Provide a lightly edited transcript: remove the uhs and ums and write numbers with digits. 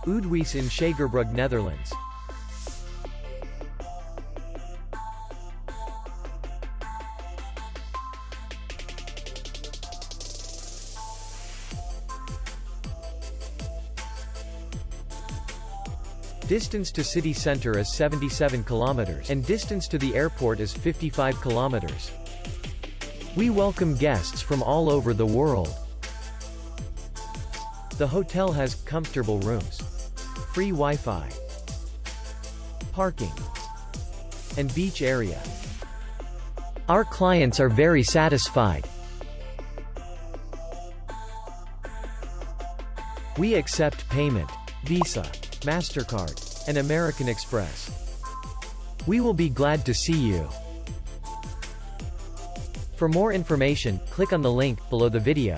Oudhuijs in Schagerbrug, Netherlands. Distance to city center is 77 kilometers, and distance to the airport is 55 kilometers. We welcome guests from all over the world. The hotel has comfortable rooms, free Wi-Fi, parking, and beach area. Our clients are very satisfied. We accept payment, Visa, MasterCard, and American Express. We will be glad to see you. For more information, click on the link below the video.